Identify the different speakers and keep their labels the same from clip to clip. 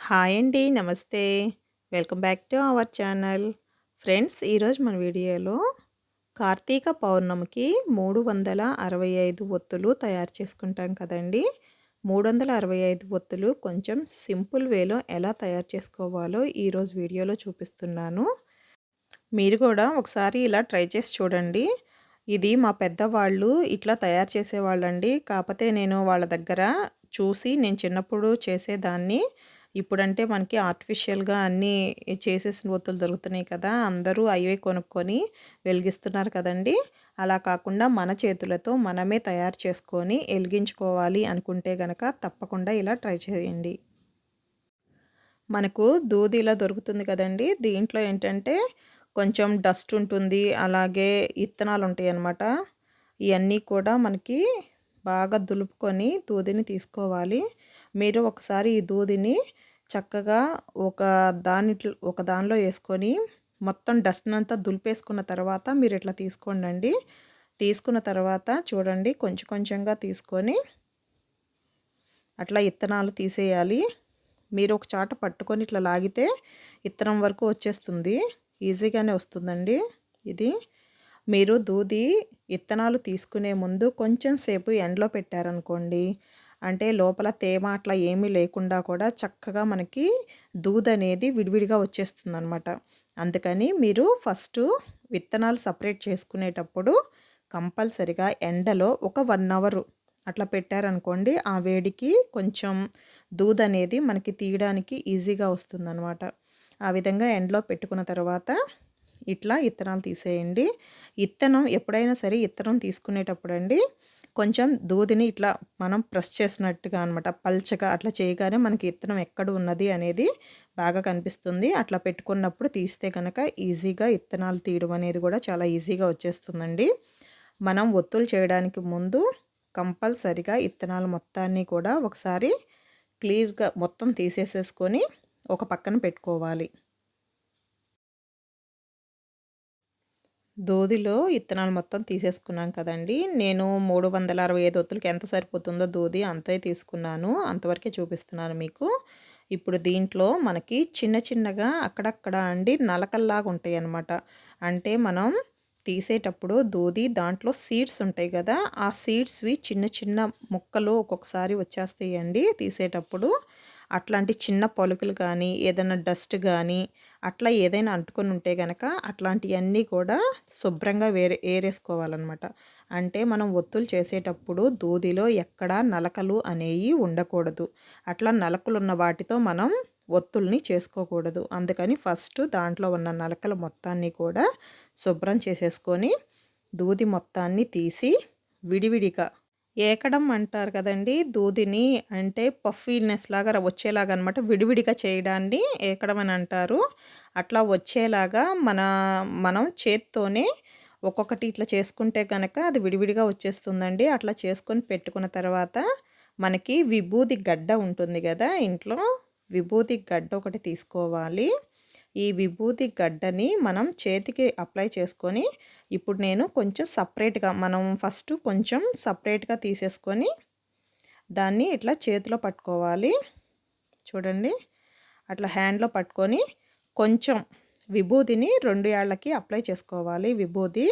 Speaker 1: Hi అండి. నమస్తే. Welcome back to our channel. Friends, ఈరోజు మన వీడియోలో కార్తీక పౌర్ణమికి 365 ఒత్తులు తయారు చేసుకుంటాం కదండీ! 365 ఒత్తులు కొంచెం సింపుల్ వేలో ఎలా తయారు చేసుకోవాలో ఈరోజు వీడియోలో చూపిస్తున్నాను. మీరు కూడా ఒకసారి ఇలా ట్రై చేసి చూడండి. ఇది మా పెద్దవాళ్ళు ఇట్లా తయారు చేసేవాళ్ళండి. కాపోతే నేను వాళ్ళ దగ్గర చూసి నేను చిన్నప్పుడు చేసేదాన్ని. ఇప్పుడంటే మనకి ఆర్టిఫిషియల్‌గా అన్నీ చేసేసిన ఒత్తులు దొరుకుతున్నాయి కదా! అందరూ అయ్యే కొనుక్కొని వెలిగిస్తున్నారు కదండీ! అలా కాకుండా మన చేతులతో మనమే తయారు చేసుకొని ఎలిగించుకోవాలి అనుకుంటే గనక తప్పకుండా ఇలా ట్రై చేయండి. మనకు దూది ఇలా దొరుకుతుంది కదండీ! దీంట్లో ఏంటంటే కొంచెం డస్ట్ ఉంటుంది. అలాగే ఇత్తనాలుంటాయన్నమాట. ఇయన్నీ కూడా మనకి బాగా దులుపుకొని దూదిని తీసుకోవాలి. మీరు ఒకసారి ఈ దూదిని చక్కగా ఒక దానిలో యేసుకొని మొత్తం డస్ట్‌నంతా దులిపేసుకున్న తర్వాత మీరిట్లా తీసుకోండండి. తీసుకున్న తర్వాత చూడండి, కొంచెం కొంచెంగా తీసుకొని అట్లా ఇత్తనాలు తీసేయాలి. మీరు ఒక చాట పట్టుకొని ఇట్లా లాగితే ఇత్తనం వరకు వచ్చేస్తుంది. ఈజీగానే వస్తుందండి ఇది. మీరు దూది ఇత్తనాలు తీసుకునే ముందు కొంచెం సేపు ఎండలో పెట్టారనుకోండి, అంటే లోపల తేమ అట్లా ఏమీ లేకుండా కూడా చక్కగా మనకి దూదనేది విడివిడిగా వచ్చేస్తుందనమాట. అందుకని మీరు ఫస్టు విత్తనాలు సపరేట్ చేసుకునేటప్పుడు కంపల్సరిగా ఎండలో ఒక 1 అవరు అట్లా పెట్టారనుకోండి, ఆ వేడికి కొంచెం దూదనేది మనకి తీయడానికి ఈజీగా వస్తుందనమాట. ఆ విధంగా ఎండలో పెట్టుకున్న తర్వాత ఇట్లా ఇత్తనాలు తీసేయండి. ఇత్తనం ఎప్పుడైనా సరే ఇత్తనం తీసుకునేటప్పుడండి కొంచెం దూదిని ఇట్లా మనం ప్రెస్ చేసినట్టుగా అనమాట, పల్చగా అట్లా చేయగానే మనకి ఇత్తనం ఎక్కడ ఉన్నది అనేది బాగా కనిపిస్తుంది. అట్లా పెట్టుకున్నప్పుడు తీస్తే గనక ఈజీగా ఇత్తనాలు తీయడం అనేది కూడా చాలా ఈజీగా వచ్చేస్తుందండి. మనం ఒత్తులు చేయడానికి ముందు కంపల్సరిగా ఇత్తనాలు మొత్తాన్ని కూడా ఒకసారి క్లియర్‌గా మొత్తం తీసేసేసుకొని ఒక పక్కన పెట్టుకోవాలి. దూదిలో ఇత్తనాలు మొత్తం తీసేసుకున్నాం కదండీ! నేను 365 ఒత్తులకి ఎంత సరిపోతుందో దూది అంతే తీసుకున్నాను. అంతవరకే చూపిస్తున్నాను మీకు. ఇప్పుడు దీంట్లో మనకి చిన్న చిన్నగా అక్కడక్కడ అండి నలకల్లాగా ఉంటాయన్నమాట. అంటే మనం తీసేటప్పుడు దూది దాంట్లో సీడ్స్ ఉంటాయి గదా! ఆ సీడ్స్‌వి చిన్న చిన్న ముక్కలు ఒక్కొక్కసారి వచ్చేస్తాయండి తీసేటప్పుడు. అట్లాంటి చిన్న పలుకులు కానీ, ఏదైనా డస్ట్ గానీ అట్లా ఏదైనా అంటుకొని ఉంటే గనక అట్లాంటియన్నీ కూడా శుభ్రంగా ఏరేసుకోవాలనమాట. అంటే మనం ఒత్తులు చేసేటప్పుడు దూదిలో ఎక్కడా నలకలు అనేయి ఉండకూడదు. అట్లా నలకలున్న వాటితో మనం ఒత్తుల్ని చేసుకోకూడదు. అందుకని ఫస్ట్ దాంట్లో ఉన్న నలకలు మొత్తాన్ని కూడా శుభ్రం చేసేసుకొని దూది మొత్తాన్ని తీసి విడివిడిగా ఏకడం అంటారు కదండీ! దూదిని అంటే పఫీనెస్ లాగా వచ్చేలాగా అనమాట. విడివిడిగా చేయడాన్ని ఏకడం అని అంటారు. అట్లా వచ్చేలాగా మనం చేత్తోనే ఒక్కొక్కటి ఇట్లా చేసుకుంటే గనక అది విడివిడిగా వచ్చేస్తుందండి. అట్లా చేసుకొని పెట్టుకున్న తర్వాత మనకి విభూది గడ్డ ఉంటుంది గదా ఇంట్లో, విభూది గడ్డ ఒకటి తీసుకోవాలి. ఈ విభూది గడ్డని మనం చేతికి అప్లై చేసుకొని, ఇప్పుడు నేను కొంచెం సపరేట్‌గా మనం ఫస్ట్ కొంచెం సపరేట్‌గా తీసేసుకొని దాన్ని ఇట్లా చేతిలో పట్టుకోవాలి. చూడండి, అట్లా హ్యాండ్‌లో పట్టుకొని కొంచెం విభూదిని 2 ఏళ్ళకి అప్లై చేసుకోవాలి విభూది.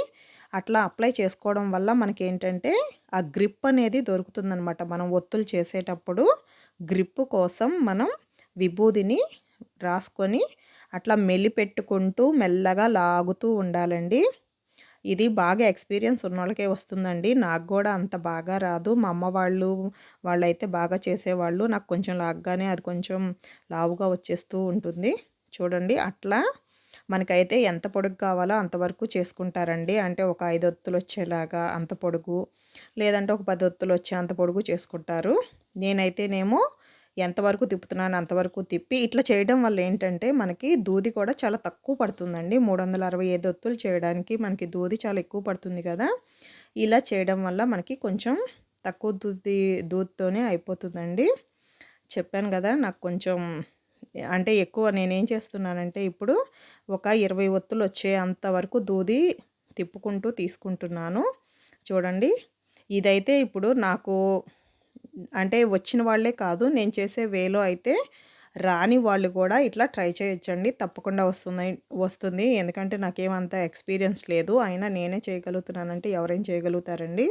Speaker 1: అట్లా అప్లై చేసుకోవడం వల్ల మనకేంటంటే ఆ గ్రిప్ అనేది దొరుకుతుందనమాట. మనం ఒత్తులు చేసేటప్పుడు గ్రిప్ కోసం మనం విభూదిని రాసుకొని అట్లా మెలిపెట్టుకుంటూ మెల్లగా లాగుతూ ఉండాలండి. ఇది బాగా ఎక్స్‌పీరియన్స్ ఉన్నోళ్ళకే వస్తుందండి. నాకు గూడా అంత బాగా రాదు. మా అమ్మ వాళ్ళైతే బాగా చేసేవాళ్ళు. నాకు కొంచెం లాగగానే అది కొంచెం లావుగా వచ్చేస్తూ ఉంటుంది. చూడండి, అట్లా మనకైతే ఎంత పొడుగు కావాలో అంతవరకు చేసుకుంటారండి. అంటే ఒక 5 ఒత్తులొచ్చేలాగా అంత పొడుగు, లేదంటే ఒక 10 ఒత్తులొచ్చే అంత పొడుగు చేసుకుంటారు. నేనైతేనేమో ఎంతవరకు తిప్పుతున్నానో అంతవరకు తిప్పి ఇట్లా చేయడం వల్ల ఏంటంటే మనకి దూది కూడా చాలా తక్కువ పడుతుందండి. 365 ఒత్తులు చేయడానికి మనకి దూది చాలా ఎక్కువ పడుతుంది కదా! ఇలా చేయడం వల్ల మనకి కొంచెం తక్కువ దూదితోనే అయిపోతుందండి. చెప్పాను గదా! నాకు కొంచెం అంటే ఎక్కువ నేనేం చేస్తున్నానంటే ఇప్పుడు ఒక 20 ఒత్తులు వచ్చేంత వరకు దూది తిప్పుకుంటూ తీసుకుంటున్నాను. చూడండి, ఇదైతే ఇప్పుడు నాకు అంటే వచ్చిన వాళ్ళే కాదు, నేను చేసే వేలో అయితే రాని వాళ్ళు కూడా ఇట్లా ట్రై చేయొచ్చండి. తప్పకుండా వస్తుంది. ఎందుకంటే నాకేమంత ఎక్స్‌పీరియన్స్ లేదు. అయినా నేనే చేయగలుగుతున్నానంటే ఎవరైనా చేయగలుగుతారండి.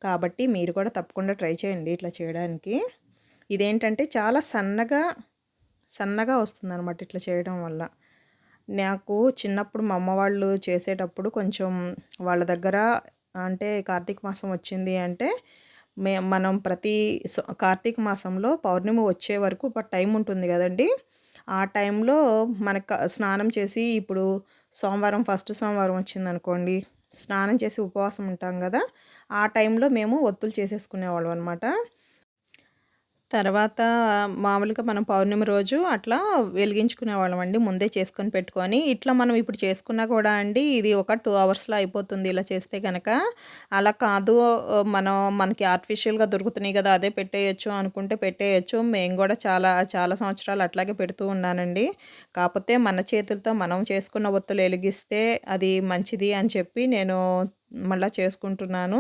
Speaker 1: కాబట్టి మీరు కూడా తప్పకుండా ట్రై చేయండి ఇట్లా చేయడానికి. ఇదేంటంటే చాలా సన్నగా వస్తుందనమాట ఇట్లా చేయడం వల్ల. నాకు చిన్నప్పుడు మా అమ్మ వాళ్ళు చేసేటప్పుడు కొంచెం వాళ్ళ దగ్గర అంటే కార్తీక మాసం వచ్చింది అంటే మనం ప్రతి కార్తీక మాసంలో పౌర్ణమి వచ్చే వరకు ఒక టైం ఉంటుంది గదండీ! ఆ టైంలో మనకు స్నానం చేసి ఇప్పుడు సోమవారం ఫస్ట్ సోమవారం వచ్చిందనుకోండి, స్నానం చేసి ఉపవాసం ఉంటాం గదా! ఆ టైంలో మేము ఒత్తులు చేసేసుకునేవాళ్ళం అనమాట. తర్వాత మామూలుగా మనం పౌర్ణమి రోజు అట్లా వెలిగించుకునేవాళ్ళమండి. ముందే చేసుకొని పెట్టుకొని. ఇట్లా మనం ఇప్పుడు చేసుకున్నా కూడా అండి, ఇది ఒక 2 అవర్స్‌లో అయిపోతుంది ఇలా చేస్తే గనక. అలా కాదు మనకి ఆర్టిఫిషియల్‌గా దొరుకుతున్నాయి గదా! అదే పెట్టేయొచ్చు అనుకుంటే పెట్టేయొచ్చు. మేము గూడా చాలా చాలా సంవత్సరాలు అట్లాగే పెడుతూ ఉన్నానండి. కాపోతే మన చేతులతో మనం చేసుకున్న ఒత్తులు ఎలిగిస్తే అది మంచిది అని చెప్పి నేను మళ్ళా చేసుకుంటున్నాను.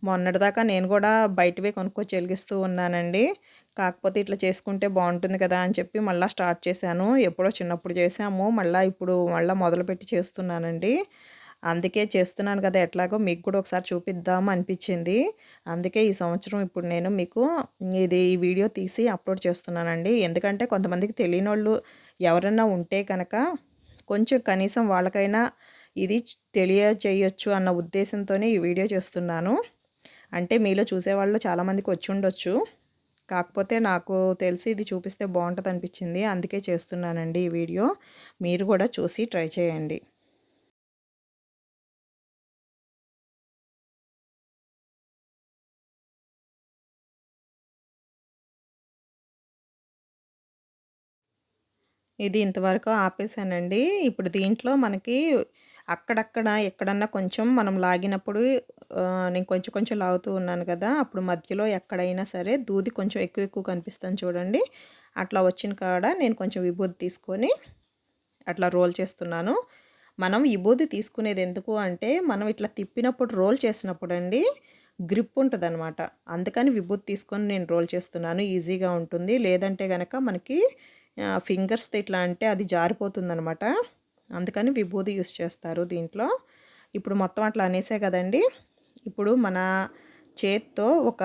Speaker 1: మొన్నటిదాకా నేను గూడా బయటవే కొనుక్కొచ్చి ఎలిగిస్తూ ఉన్నానండి. కాకపోతే ఇట్లా చేసుకుంటే బావుంటుంది కదా! అని చెప్పి మళ్ళా స్టార్ట్ చేశాను. ఎప్పుడో చిన్నప్పుడు చేశాము. మళ్ళా మొదలుపెట్టి చేస్తున్నానండి. అందుకే చేస్తున్నాను కదా! ఎట్లాగో మీకు కూడా ఒకసారి చూపిద్దాం అనిపిచ్చింది. అందుకే ఈ సంవత్సరం ఇప్పుడు నేను మీకు ఈ వీడియో తీసి అప్‌లోడ్ చేస్తున్నానండి. ఎందుకంటే కొంతమందికి తెలియనోళ్ళు ఎవరన్నా ఉంటే కనుక కొంచెం కనీసం వాళ్ళకైనా ఇది తెలియజేయొచ్చు అన్న ఉద్దేశంతోనే ఈ వీడియో చేస్తున్నాను. అంటే మీలో చూసేవాళ్ళు చాలామందికి వచ్చుండొచ్చు. కాకపోతే నాకు తెలిసి ఇది చూపిస్తే బావుంటదనిపిచ్చింది. అందుకే చేస్తున్నానండి ఈ వీడియో. మీరు కూడా చూసి ట్రై చేయండి. ఇది ఇంతవరకు ఆపేసానండి. ఇప్పుడు దీంట్లో మనకి అక్కడక్కడ ఎక్కడన్నా కొంచెం మనం లాగినప్పుడు నేను కొంచెం కొంచెం లాగుతూ ఉన్నాను కదా! అప్పుడు మధ్యలో ఎక్కడైనా సరే దూది కొంచెం ఎక్కువ ఎక్కువ కనిపిస్తుంది చూడండి. అట్లా వచ్చిన కాడ నేను కొంచెం విభూది తీసుకొని అట్లా రోల్ చేస్తున్నాను. మనం విభూది తీసుకునేది ఎందుకు అంటే, మనం ఇట్లా తిప్పినప్పుడు రోల్ చేసినప్పుడండి గ్రిప్ ఉంటదనమాట. అందుకని విభూది తీసుకొని నేను రోల్ చేస్తున్నాను. ఈజీగా ఉంటుంది. లేదంటే గనక మనకి ఫింగర్స్‌తో ఇట్లా అంటే అది జారిపోతుందనమాట. అందుకని విభూది యూజ్ చేస్తారు దీంట్లో. ఇప్పుడు మొత్తం అట్లా అనేసా కదండీ! ఇప్పుడు మన చేత్తో ఒక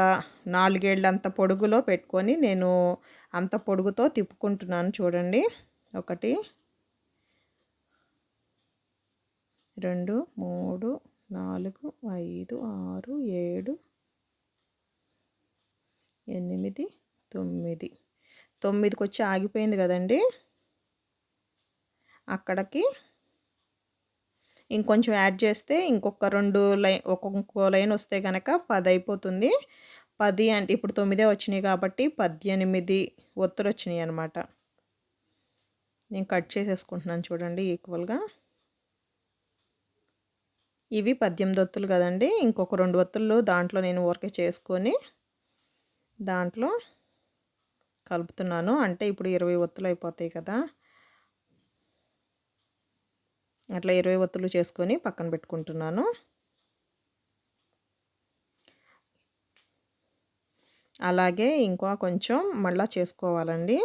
Speaker 1: 4 ఏళ్లంత పొడుగులో పెట్టుకొని నేను అంత పొడుగుతో తిప్పుకుంటున్నాను చూడండి. 1 2, 3, 4, 5, 6, 7, 8, 9. 9కొచ్చి ఆగిపోయింది గదండీ! అక్కడికి ఇంకొంచెం యాడ్ చేస్తే ఇంకొక 2 ఇంకో లైన్ వస్తే గనక 10 అయిపోతుంది. 10 అంటే ఇప్పుడు 9 వచ్చినాయి కాబట్టి 18 ఒత్తులొచ్చినాయనమాట. నేను కట్ చేసేసుకుంటున్నాను చూడండి ఈక్వల్‌గా. ఇవి 18 ఒత్తులు గదండీ! ఇంకొక 2 ఒత్తులు దాంట్లో నేను ఊరికే చేసుకొని దాంట్లో కలుపుతున్నాను. అంటే ఇప్పుడు 20 ఒత్తులు అయిపోతాయి కదా! అట్లా 20 ఒత్తులు చేసుకొని పక్కన పెట్టుకుంటున్నాను. అలాగే ఇంకా కొంచెం మళ్ళా చేసుకోవాలండి.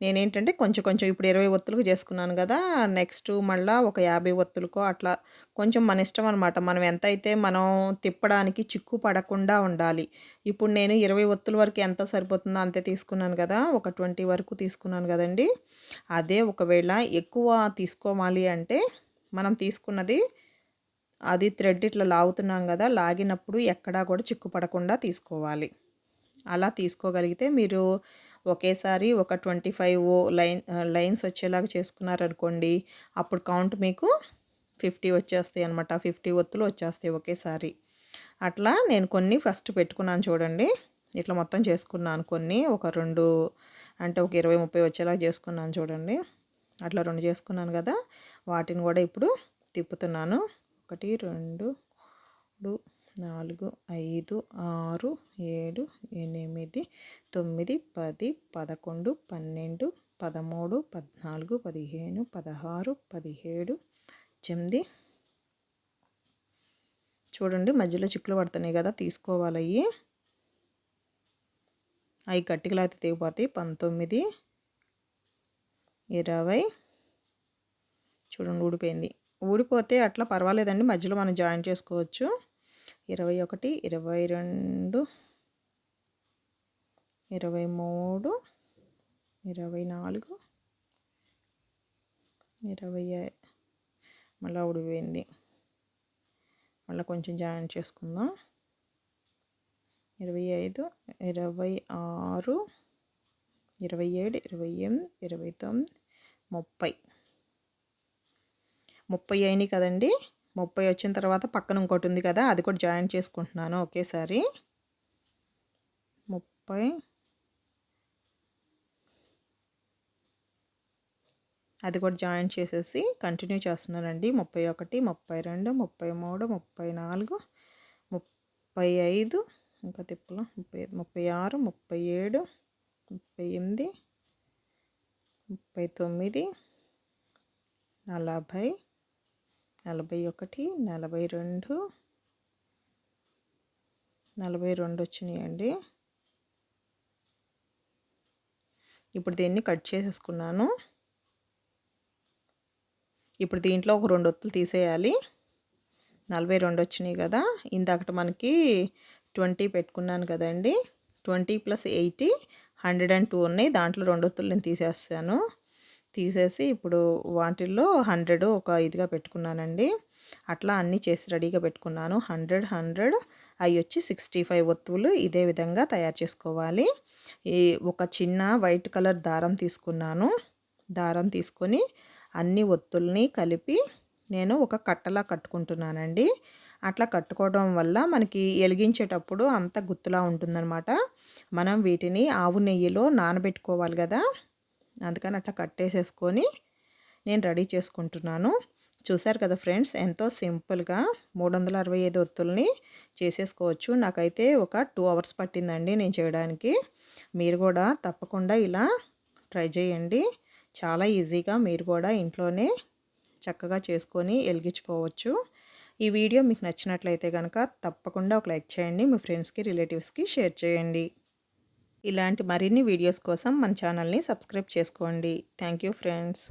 Speaker 1: నేనేంటంటే కొంచెం కొంచెం ఇప్పుడు 20 ఒత్తులకు చేసుకున్నాను గదా! నెక్స్ట్ మళ్ళా ఒక 50 ఒత్తులకో అట్లా కొంచెం మన ఇష్టం అనమాట. మనం ఎంతైతే మనం తిప్పడానికి చిక్కు పడకుండా ఉండాలి. ఇప్పుడు నేను 20 ఒత్తుల వరకు ఎంత సరిపోతుందో అంతే తీసుకున్నాను గదా! ఒక 20 వరకు తీసుకున్నాను గదండీ! అదే ఒకవేళ ఎక్కువ తీసుకోవాలి అంటే మనం తీసుకున్నది అది థ్రెడ్ ఇట్లా లాగుతున్నాం గదా! లాగినప్పుడు ఎక్కడా కూడా చిక్కు పడకుండా తీసుకోవాలి. అలా తీసుకోగలిగితే మీరు ఒకేసారి ఒక 25 లైన్స్ వచ్చేలాగా చేసుకున్నారనుకోండి. అప్పుడు కౌంట్ మీకు 50 వచ్చేస్తాయన్నమాట. 50 ఒత్తులు వచ్చేస్తాయి ఒకేసారి. అట్లా నేను కొన్ని ఫస్ట్ పెట్టుకున్నాను చూడండి. ఇట్లా మొత్తం చేసుకున్నాను కొన్ని. ఒక 2 అంటే ఒక 20, 30 వచ్చేలాగా చేసుకున్నాను చూడండి. అట్లా 2 చేసుకున్నాను గదా! వాటిని గూడా ఇప్పుడు తిప్పుతున్నాను. 1, 2, 3, 4, 5, 6, 7, 8, 9, 10, 11, 12, 13, 14, 15, 16, 17, 18 చూడండి మధ్యలో చిక్కులు పడుతున్నాయి కదా! తీసుకోవాలయ్యి. అయి గట్టిగా లాగితే తెగిపోతాయి. 19 20 చూడండి ఊడిపోయింది. ఊడిపోతే అట్లా పర్వాలేదండి, మధ్యలో మనం జాయిన్ చేసుకోవచ్చు. 21, 22, 23, 24, 20 మళ్ళీ ఊడిపోయింది. మళ్ళీ కొంచెం జాయిన్ చేసుకుందాం. 25, 26, 27, 28, 29, 30 అయినాయి కదండి. 30 వచ్చిన తర్వాత పక్కన ఇంకోటి ఉంది కదా, అది కూడా జాయిన్ చేసుకుంటున్నాను ఒకేసారి. 30 అది కూడా జాయిన్ చేసేసి కంటిన్యూ చేస్తున్నానండి. 31, 32, 33, 34, 35 ఇంకా తిప్పలు 35, 36, 37, 38, 39, 40, 41, 42 వచ్చినాయండి. ఇప్పుడు దీన్ని కట్ చేసేసుకున్నాను. ఇప్పుడు దీంట్లో ఒక 2 ఒత్తులు తీసేయాలి. 42 వచ్చినాయి కదా. ఇందాకట మనకి 20 పెట్టుకున్నాను కదండి. 20 + 80 102 ఉన్నాయి. దాంట్లో 2 ఒత్తులు నేను తీసేస్తాను. తీసేసి ఇప్పుడు వాటిల్లో 100 ఒక ఇదిగా పెట్టుకున్నానండి. అట్లా అన్నీ చేసి రెడీగా పెట్టుకున్నాను. 100, 100 అవి వచ్చి 65 ఒత్తులు ఇదే విధంగా తయారు చేసుకోవాలి. ఈ ఒక చిన్న వైట్ కలర్ దారం తీసుకున్నాను. దారం తీసుకొని అన్ని ఒత్తుల్ని కలిపి నేను ఒక కట్టలా కట్టుకుంటున్నానండి. అట్లా కట్టుకోవడం వల్ల మనకి ఎలిగించేటప్పుడు అంత గుత్తులా ఉంటుందన్నమాట. మనం వీటిని ఆవు నెయ్యిలో నానబెట్టుకోవాలి కదా, అందుకని అట్లా కట్టేసేసుకొని నేను రెడీ చేసుకుంటున్నాను. చూసారు కదా ఫ్రెండ్స్, ఎంతో సింపుల్గా 365 ఒత్తుల్ని చేసేసుకోవచ్చు. నాకైతే ఒక 2 అవర్స్ పట్టిందండి నేను చేయడానికి. మీరు కూడా తప్పకుండా ఇలా ట్రై చేయండి. చాలా ఈజీగా మీరు కూడా ఇంట్లోనే చక్కగా చేసుకొని వెలిగించుకోవచ్చు. ఈ వీడియో మీకు నచ్చినట్లయితే కనుక తప్పకుండా ఒక లైక్ చేయండి. మీ ఫ్రెండ్స్కి, రిలేటివ్స్కి షేర్ చేయండి. ఇలాంటి మరిన్ని వీడియోస్ కోసం మన ఛానల్ని సబ్స్క్రైబ్ చేసుకోండి. Thank you friends.